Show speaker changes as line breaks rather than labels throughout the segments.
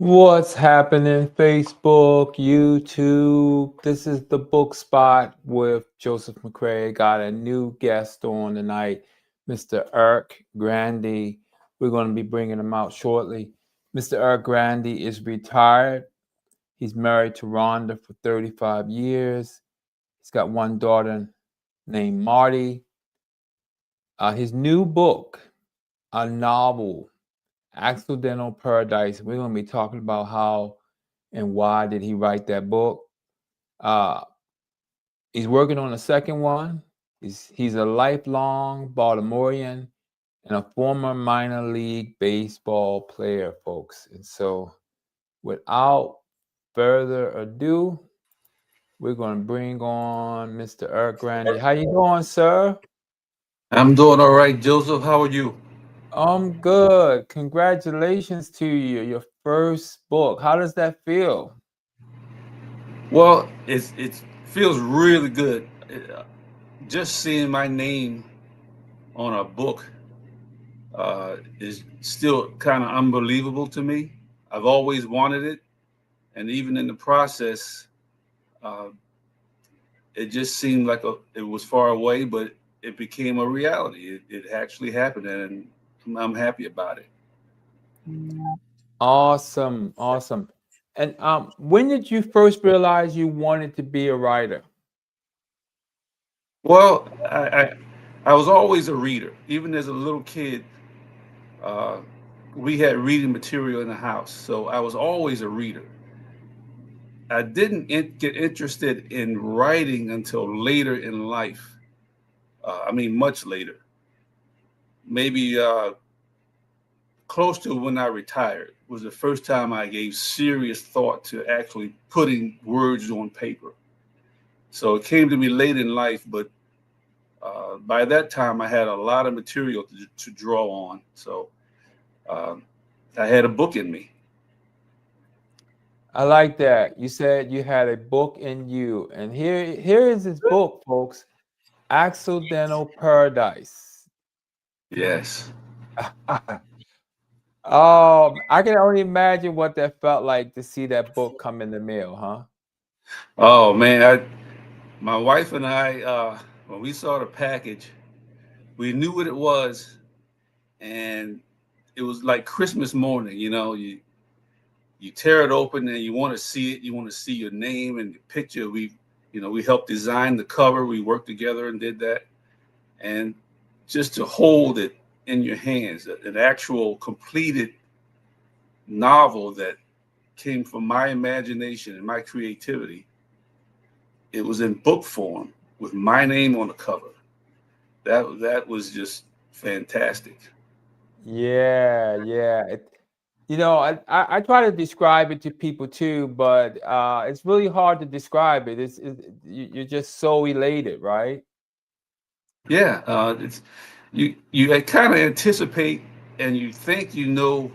What's happening, Facebook, YouTube? This is the book spot with Joseph McCrae. Got a new guest on tonight, Mr. Eric Grandy. We're going to be bringing him out shortly. Mr. Eric Grandy is retired. He's married to Rhonda for 35 years. He's got one daughter named Marty. His new book, a novel, Accidental Paradise. We're going to be talking about how and why did he write that book. Uh, he's working on a second one. He's a lifelong Baltimorean and a former minor league baseball player, folks. And so, without further ado, we're going to bring on Mr. Eric Grandy. How you doing, sir?
I'm doing all right, Joseph. How are you?
I'm good. Congratulations to you, your first book. How does that feel?
Well, it feels really good. Just seeing my name on a book is still kind of unbelievable to me. I've always wanted it, and even in the process, uh, it just seemed like it was far away, but it became a reality. It actually happened, and I'm happy about it.
Awesome, awesome. And when did you first realize you wanted to be a writer?
Well, I was always a reader, even as a little kid. Uh, we had reading material in the house, so I was always a reader. I didn't get interested in writing until later in life. I mean, much later, maybe close to when I retired was the first time I gave serious thought to actually putting words on paper. So it came to me late in life, but by that time I had a lot of material to draw on. So um, I had a book in me.
I like that. You said you had a book in you, and here is his book, folks. Accidental Paradise.
Yes.
I can only imagine what that felt like to see that book come in the mail, huh?
Oh man, my wife and I, when we saw the package, we knew what it was, and it was like Christmas morning. You tear it open and you want to see it. You want to see your name and the picture. We helped design the cover. We worked together and did that, and just to hold it in your hands, an actual completed novel that came from my imagination and my creativity. It was in book form with my name on the cover. That was just fantastic.
Yeah, yeah. I try to describe it to people too, but it's really hard to describe it. You're just so elated, right?
Yeah, it's you kind of anticipate and you think you know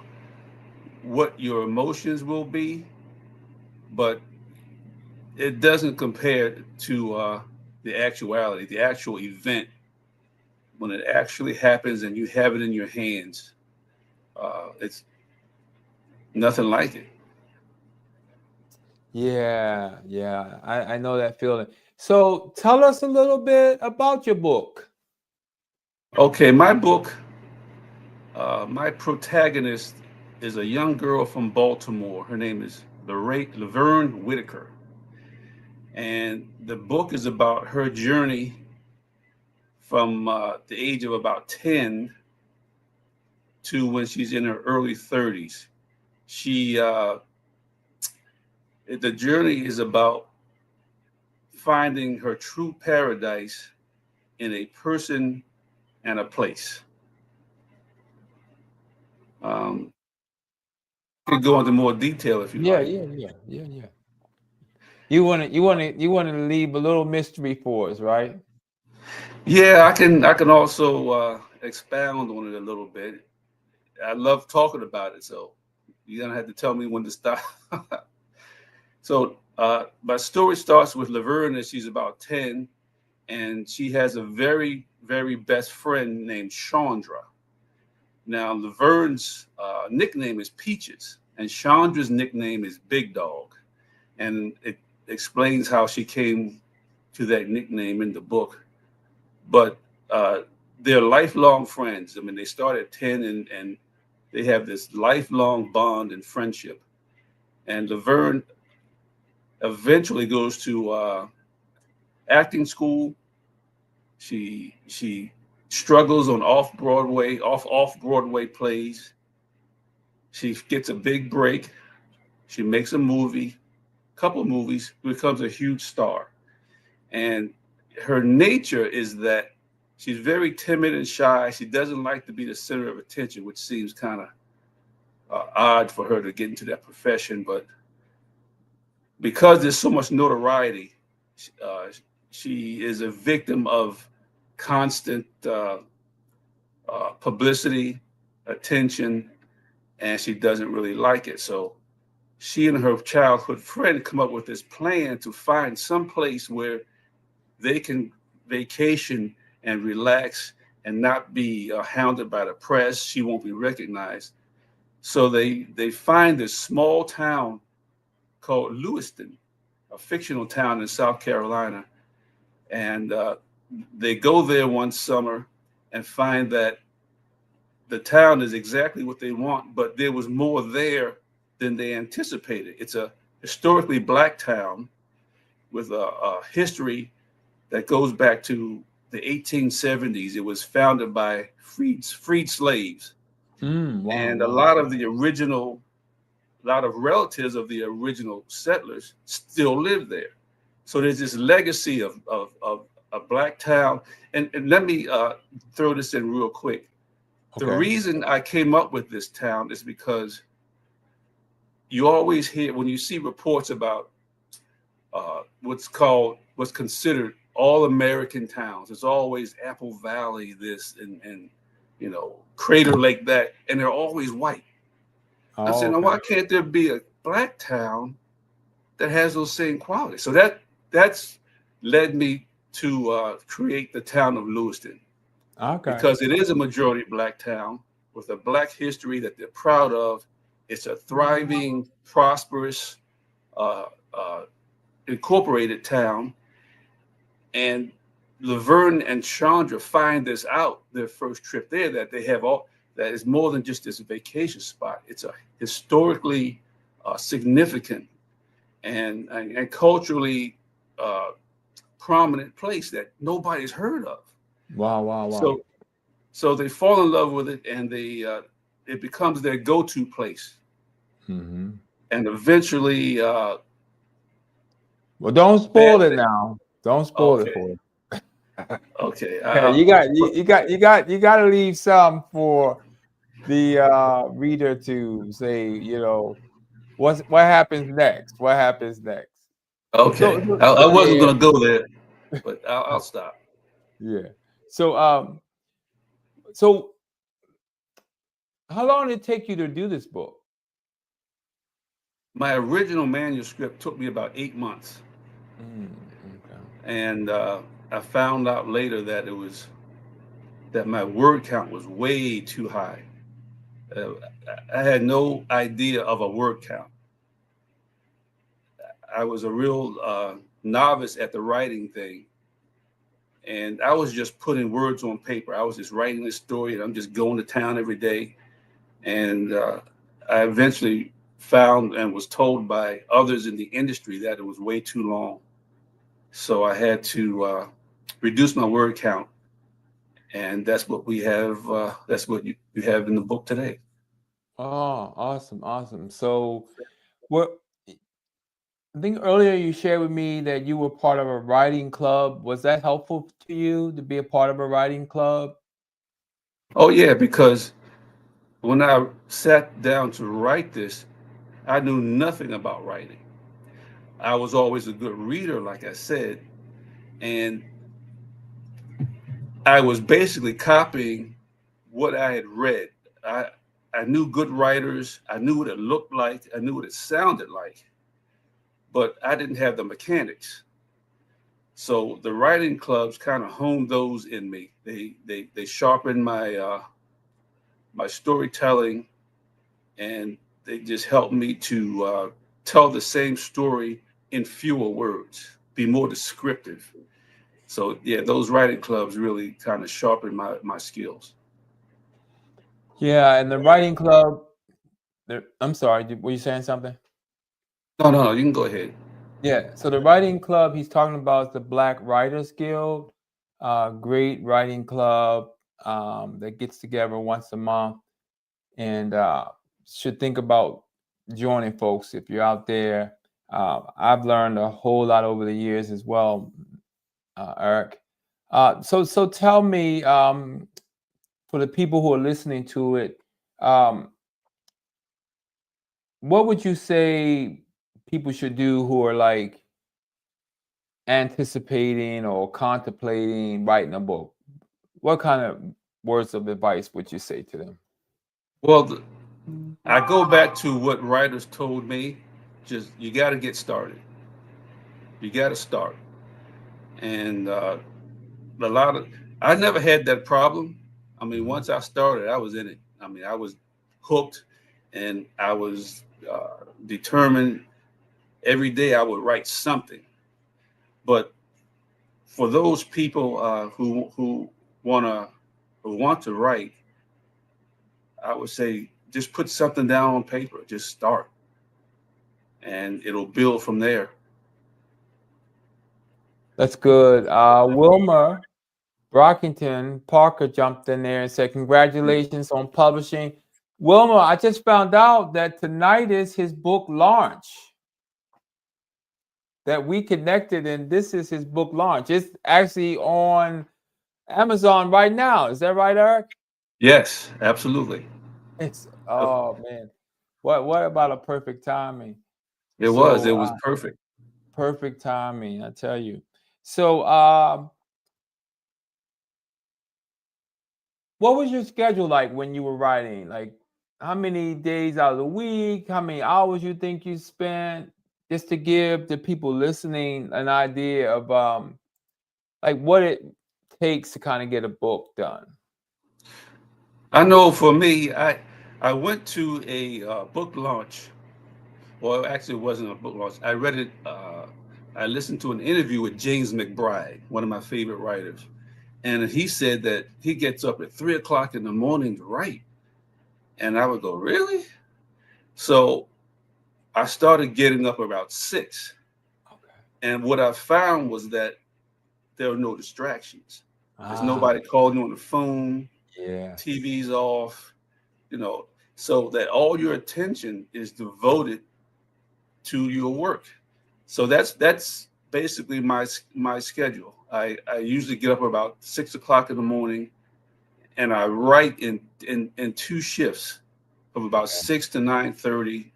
what your emotions will be, but it doesn't compare to the actuality, the actual event when it actually happens and you have it in your hands. It's nothing like it.
Yeah, yeah. I know that feeling. So tell us a little bit about your book.
Okay, my book, my protagonist is a young girl from Baltimore. Her name is Laverne Whitaker. And the book is about her journey from the age of about 10 to when she's in her early 30s. She, the journey is about finding her true paradise in a person and a place. Um, I could go into more detail if you
Yeah,
like.
yeah, yeah, yeah, yeah. You want to leave a little mystery for us, right?
Yeah, I can also expound on it a little bit. I love talking about it, so you're gonna have to tell me when to stop. So my story starts with Laverne, and she's about 10, and she has a very, very best friend named Chandra. Now, Laverne's nickname is Peaches. and Chandra's nickname is Big Dog, and it explains how she came to that nickname in the book. But uh, they're lifelong friends. I mean, they start at 10, and they have this lifelong bond and friendship. And Laverne eventually goes to acting school. She struggles on off Broadway plays. She gets a big break. She makes a movie, couple movies, becomes a huge star. And her nature is that she's very timid and shy. She doesn't like to be the center of attention, which seems kind of odd for her to get into that profession. But because there's so much notoriety, uh, she is a victim of constant publicity, attention, and she doesn't really like it. So she and her childhood friend come up with this plan to find some place where they can vacation and relax and not be hounded by the press. She won't be recognized. So they find this small town called Lewiston, a fictional town in South Carolina, and they go there one summer and find that the town is exactly what they want, but there was more there than they anticipated. It's a historically black town with a history that goes back to the 1870s. It was founded by freed slaves,
Wow,
and a
wow.
lot of the original, a lot of relatives of the original settlers still live there. So there's this legacy of a black town. And let me throw this in real quick. The
Okay.
reason I came up with this town is because you always hear when you see reports about what's considered all American towns. It's always Apple Valley, this and Crater Lake that, and they're always white. I
Oh,
said, now
okay.
why can't there be a black town that has those same qualities? So that's led me to create the town of Lewiston
Okay.
because it is a majority black town with a black history that they're proud of. It's a thriving, prosperous, uh, uh, incorporated town. And Laverne and Chandra find this out their first trip there that they have all that is more than just this vacation spot. It's a historically significant and culturally uh, prominent place that nobody's heard of.
Wow, wow, wow.
So so they fall in love with it, and they it becomes their go-to place.
Hmm.
And eventually,
Well, don't
bad
spoil it
thing.
now. Don't spoil it
Okay,
for us.
okay.
Yeah, you got to leave some for the reader to say, what happens next? What happens next? So,
Okay.
so
I wasn't
yeah,
gonna go there, but I'll stop.
yeah. So so how long did it take you to do this book?
My original manuscript took me about 8 months,
Okay.
and I found out later that it was that my word count was way too high. Uh, I had no idea of a word count. I was a real novice at the writing thing, and I was just putting words on paper. I was just writing this story, and I'm just going to town every day. And I eventually found and was told by others in the industry that it was way too long. So I had to reduce my word count, and that's what we have. That's what you have in the book today.
Oh, awesome, awesome. So, what I think earlier you shared with me that you were part of a writing club. Was that helpful to you to be a part of a writing club?
Oh yeah, because when I sat down to write this, I knew nothing about writing. I was always a good reader, like I said, and I was basically copying what I had read. I I knew good writers. I knew what it looked like. I knew what it sounded like, but I didn't have the mechanics. So the writing clubs kind of honed those in me. They sharpened my storytelling, and they just help me to tell the same story in fewer words, be more descriptive. So yeah, those writing clubs really kind of sharpen my skills.
Yeah, and the writing club. I'm sorry, were you saying something?
No, no, no. You can go ahead.
Yeah, so the writing club he's talking about is the Black Writers Guild, great writing club that gets together once a month, and should think about joining folks if you're out there. I've learned a whole lot over the years as well, Eric. So tell me, for the people who are listening to it, um, what would you say people should do who are like anticipating or contemplating writing a book? What kind of words of advice would you say to them?
Well, I go back to what writers told me. Just you got to get started. You got to start. And a lot of I never had that problem. I mean,
Mhm.
once I started, I was in it. I mean, I was hooked, and I was determined. Every day I would write something. But for those people who wanna who want to write, I would say just put something down on paper. Just start, and it'll build from there.
That's good. Wilmer Brockington Parker jumped in there and said, "Congratulations on publishing." Wilmer, I just found out that tonight is his book launch. That we connected, and this is his book launch. It's actually on Amazon right now. Is that right, Eric?
Yes, absolutely.
It's oh man, what about a perfect timing?
It was.
So
It was perfect.
perfect timing, I tell you. So what was your schedule like when you were writing? Like how many days out of the week? How many hours you think you spent? Just to give the people listening an idea of like what it takes to kind of get a book done.
I know for me, I went to a book launch. Well, actually, it wasn't a book launch. I read it. I listened to an interview with James McBride, one of my favorite writers, and he said that he gets up at 3 o'clock in the morning to write. And I would go, really? So I started getting up about 6.
Okay.
And what I found was that there were no distractions. There's
Ah,
nobody calling you on the phone,
yes.
TV's off, you know, so that all your attention is devoted to your work. So that's basically my schedule. I usually get up about 6 o'clock in the morning, and I write in two shifts of about 6 to 9:30,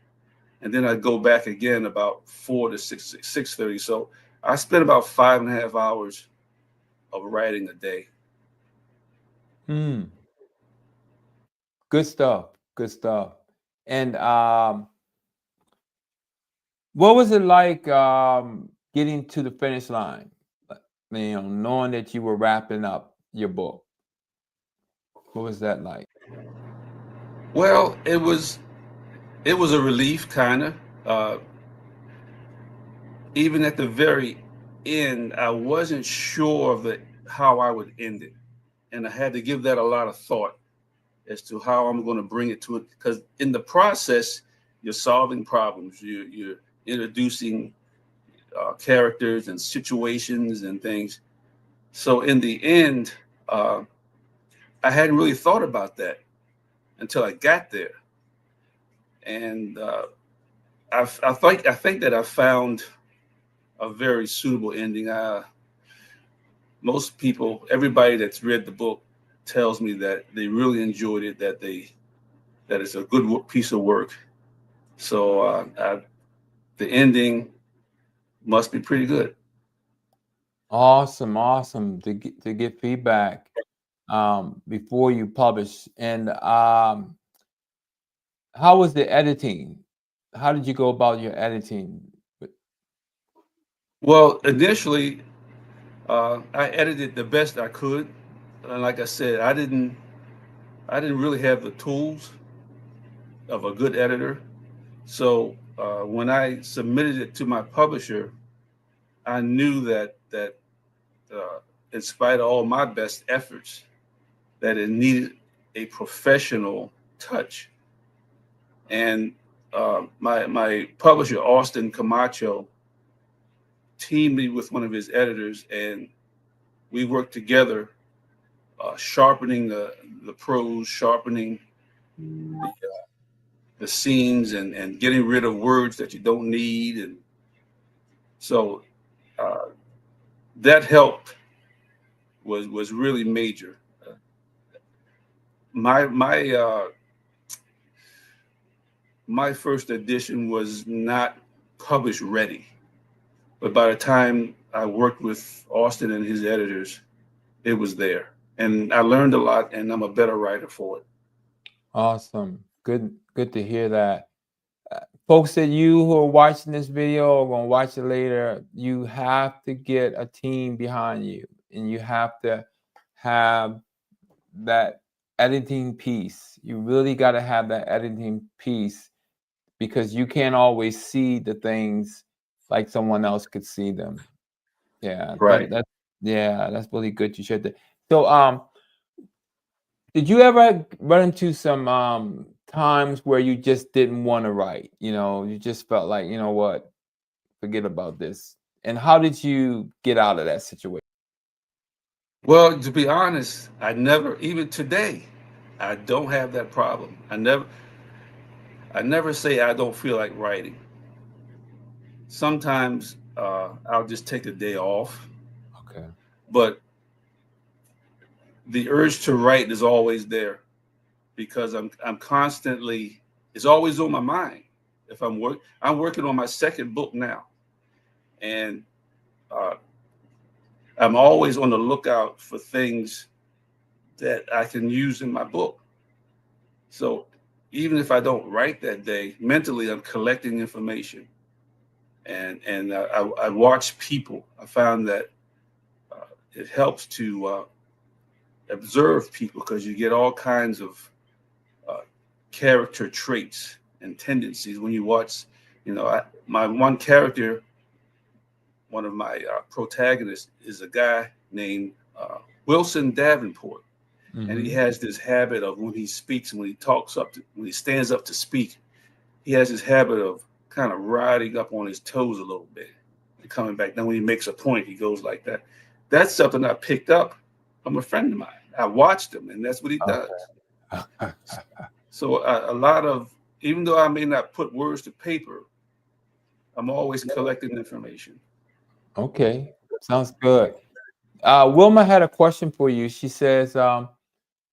and then I go back again about 4 to 6:30. So I spend about 5.5 hours of writing a day.
Hmm. Good stuff. Good stuff. And what was it like getting to the finish line? Knowing that you were wrapping up your book. What was that like?
Well, it was a relief, kind of. Uh, Even at the very end, I wasn't sure of how I would end it, and I had to give that a lot of thought as to how I'm going to bring it to it. Because in the process, you're solving problems, you're introducing characters and situations and things. So in the end, uh, I hadn't really thought about that until I got there, and I think that I found a very suitable ending. Most people, everybody that's read the book, tells me that they really enjoyed it. That it's a good piece of work. So the ending must be pretty good.
Awesome, awesome to get feedback before you publish. And how was the editing? How did you go about your editing?
Well, initially, I edited the best I could. And like I said, I didn't really have the tools of a good editor. So when I submitted it to my publisher, I knew that in spite of all my best efforts, that it needed a professional touch. And my publisher, Austin Camacho, teamed me with one of his editors, and we worked together, sharpening the prose, sharpening the scenes, and getting rid of words that you don't need. And so uh, that helped was really major. My my first edition was not published ready, but by the time I worked with Austin and his editors, it was there, and I learned a lot, and I'm a better writer for it.
Awesome. Good to hear that. Folks that you who are watching this video or going to watch it later, you have to get a team behind you, and you have to have that editing piece. You really got to have that editing piece because you can't always see the things like someone else could see them. Yeah,
Right.
that's really good you shared that. So did you ever run into some times where you just didn't want to write? You know, you just felt like, you know what, forget about this. And how did you get out of that situation?
Well, to be honest, I never, even today, I don't have that problem. I never say I don't feel like writing. Sometimes I'll just take a day off,
Okay.
but the urge to write is always there because I'm constantly, it's always on my mind. If I'm working on my second book now, and uh, I'm always on the lookout for things that I can use in my book. So even if I don't write that day, mentally I'm collecting information, and I watch people. I found that it helps to observe people because you get all kinds of uh, character traits and tendencies when you watch. My one character, one of my protagonists, is a guy named Wilson Davenport, and he
Hmm.
has this habit of when he speaks, when he talks up, when he stands up to speak, he has this habit of kind of riding up on his toes a little bit and coming back. Then when he makes a point, he goes like that. That's something I picked up from a friend of mine. I watched him, and that's what he does.
Okay.
So a lot of, even though I may not put words to paper, I'm always collecting information.
Okay. Sounds good. Wilma had a question for you. She says,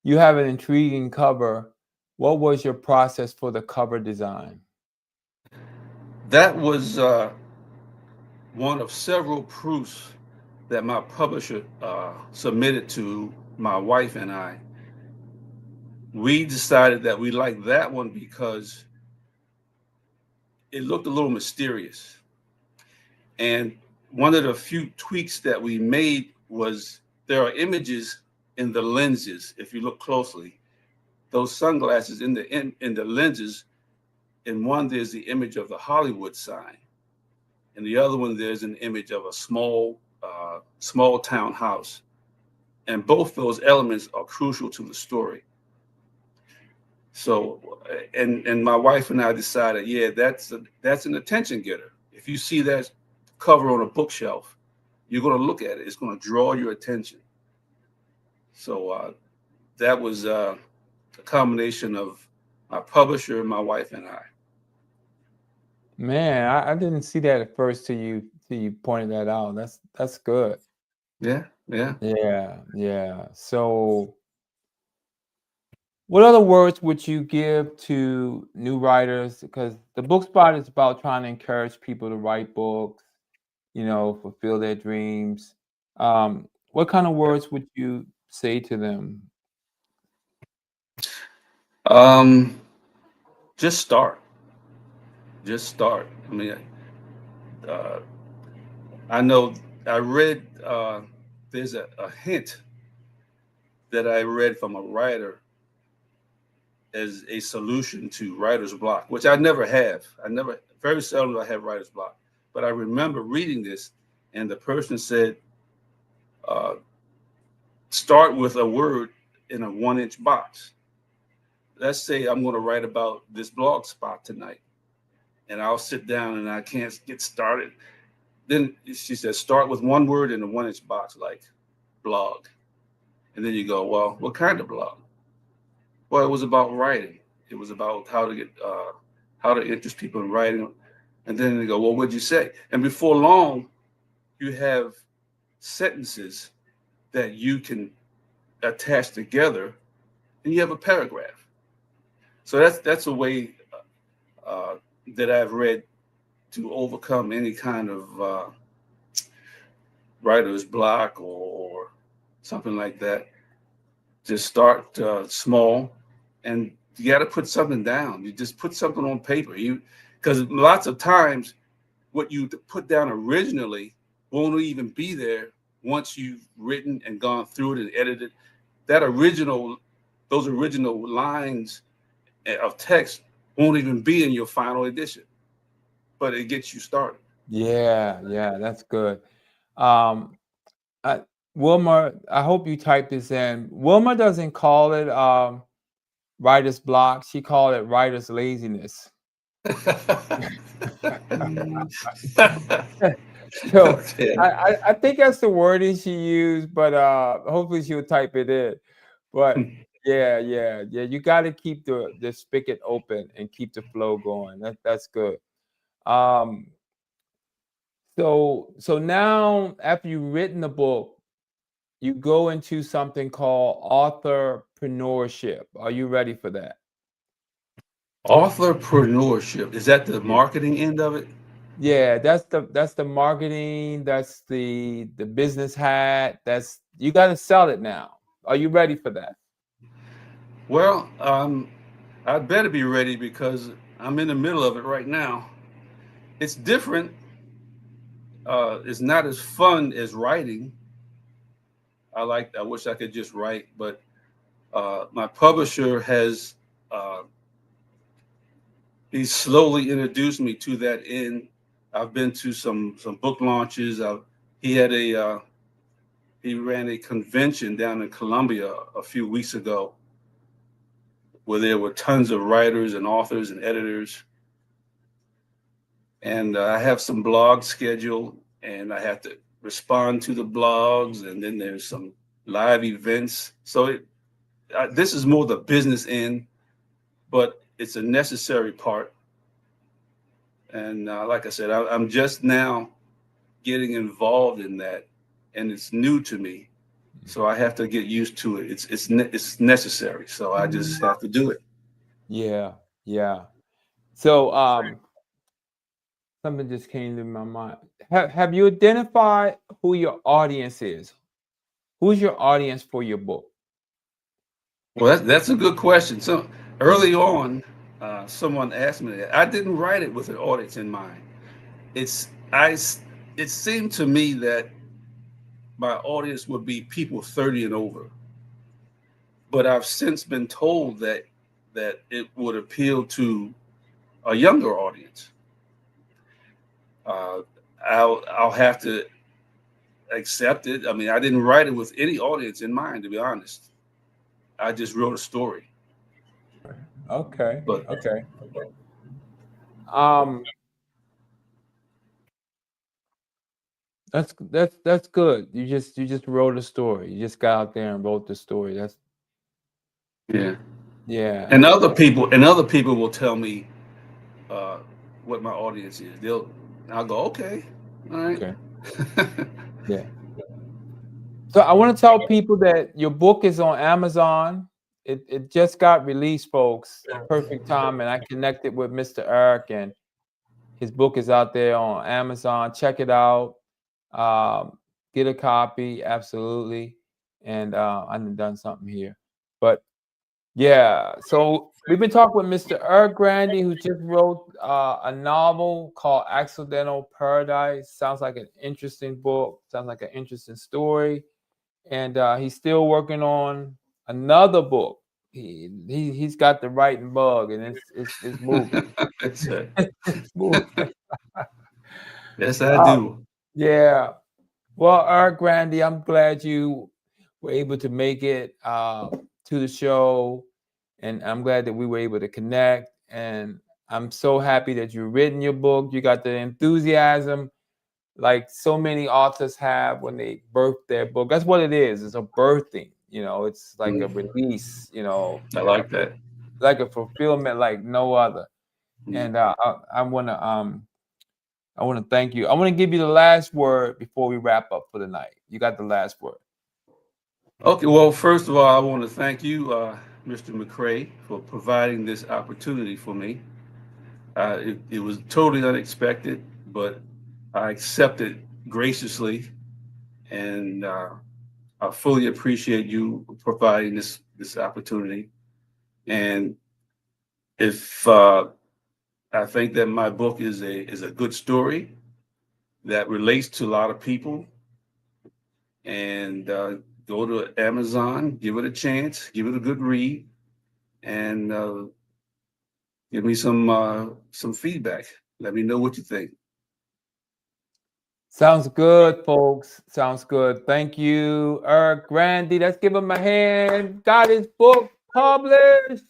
you have an intriguing cover. What was your process for the cover design?
That was one of several proofs that my publisher submitted to my wife and I. We decided that we liked that one because it looked a little mysterious. And one of the few tweaks that we made was there are images in the lenses. If you look closely, those sunglasses in the lenses. In one, there's the image of the Hollywood sign, and the other one there's an image of a small town house. And both those elements are crucial to the story. So, and my wife and I decided, yeah, that's an attention getter. If you see that cover on a bookshelf, you're going to look at it. It's going to draw your attention. So that was a combination of my publisher, my wife, and I.
Man, I didn't see that at first till you pointed that out. That's good.
Yeah, yeah.
Yeah, yeah. So, what other words would you give to new writers? Because the book spot is about trying to encourage people to write books, you know, fulfill their dreams. What kind of words would you say to them?
Um, just start. Just start. I mean, uh, I know I read. There's a hint that I read from a writer as a solution to writer's block, which I never have. I never, very seldom I have writer's block. But I remember reading this, and the person said, uh, start with a word in a 1 inch box. Let's say I'm going to write about this blog spot tonight, and I'll sit down and I can't get started. Then she said, start with one word in a 1 inch box, like blog. And then you go, well, what kind of blog? Well, it was about writing. It was about how to interest people in writing. And then they go, well, what'd you say? And before long, you have sentences that you can attach together, and you have a paragraph. So that's a way uh, that I've read to overcome any kind of writer's block or something like that. Just start small, and you got to put something down. You just put something on paper. You because lots of times what you put down originally won't even be there once you've written and gone through it and edited. That original, those original lines of text won't even be in your final edition, but it gets you started.
Yeah, yeah, that's good. Um, I, Wilma, I hope you type this in. Wilma doesn't call it writer's block. She called it writer's laziness. So
Okay.
I think that's the wording she used, but hopefully she'll type it in. But yeah, yeah, yeah. You got to keep the spigot open and keep the flow going. That's good. Um, so now after you've written the book, you go into something called authorpreneurship. Are you ready for that?
Authorpreneurship, is that the
Yeah.
marketing end of it?
Yeah, that's the marketing, that's the business hat. That's you got to sell it now. Are you ready for that?
Well, I'd better be ready because I'm in the middle of it right now. It's different. It's not as fun as writing. I wish I could just write, but my publisher has uh, he slowly introduced me to that end. I've been to some book launches. He had a he ran a convention down in Columbia a few weeks ago where there were tons of writers and authors and editors. And I have some blogs scheduled, and I have to respond to the blogs, and then there's some live events. So this is more the business end, but it's a necessary part. And like I said, I'm just now getting involved in that, and it's new to me. So I have to get used to it. It's necessary. So I just have to do it.
Yeah, yeah. So something just came to my mind. Have you identified who your audience is? Who's your audience for your book?
Well, that's a good question. So early on, someone asked me that. I didn't write it with an audience in mind. It's I. It seemed to me that my audience would be people 30 and over, but I've since been told that it would appeal to a younger audience. Uh, I'll have to accept it. I mean, I didn't write it with any audience in mind, to be honest. I just wrote a story.
Okay,
But
okay. Um, that's good. You just wrote a story. You just got out there and wrote the story. That's
yeah,
yeah.
and other people will tell me uh, what my audience is. I'll go, okay, all right.
Okay. Yeah. So I want to tell people that your book is on Amazon. It just got released, folks. Perfect time, and I connected with Mr. Eric, and his book is out there on Amazon. Check it out. Um, get a copy, absolutely. And I've done something here, but yeah. So we've been talking with Mr. Eric Grandy, who just wrote a novel called Accidental Paradise. Sounds like an interesting book. Sounds like an interesting story, and he's still working on another book. he's got the writing bug, and it's moving.
That's it.
It's moving.
Yes, I
Oh,
do.
yeah. Well, Eric Grandy, I'm glad you were able to make it to the show, and I'm glad that we were able to connect. And I'm so happy that you've written your book. You got the enthusiasm like so many authors have when they birth their book. That's what it is. It's a birthing. It's like a
Mm,
release.
I like that.
Like a fulfillment like no other.
Mm.
And I want to thank you. I want to give you the last word before we wrap up for the night. You got the last word.
Okay, well, first of all, I want to thank you, Mr. McCrae, for providing this opportunity for me. It was totally unexpected, but I accepted graciously, and I fully appreciate you providing this opportunity. And if I think that my book is a good story that relates to a lot of people, and go to Amazon, give it a chance, give it a good read, and give me some feedback. Let me know what you think.
Sounds good, folks. Sounds good. Thank you, Eric Grandy. Let's give him a hand. Got his book published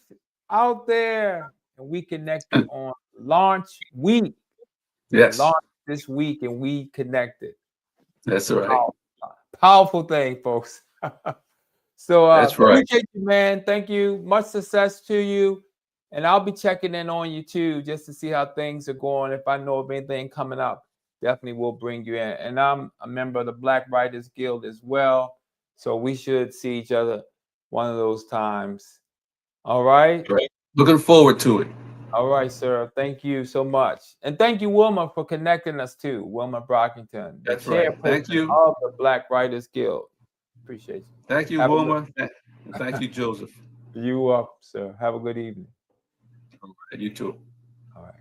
out there. And we connected on launch week. It
Yes,
launched this week and we connected.
that's right.
Pow- Powerful thing, folks. So
That's right.
appreciate you, man. Thank you. Much success to you. And I'll be checking in on you too, just to see how things are going. If I know of anything coming up, definitely will bring you in. And I'm a member of the Black Writers Guild as well. So we should see each other one of those times. All right.
Right. Looking forward to it.
All right, sir. Thank you so much. And thank you, Wilma, for connecting us too. Wilma Brockington, the
That's right. Thank
chairperson
you.
of the Black Writers Guild. Appreciate you.
Thank you,
Have a good
Wilma. And thank you, Joseph.
You up, sir. Have a good evening.
You too.
All right.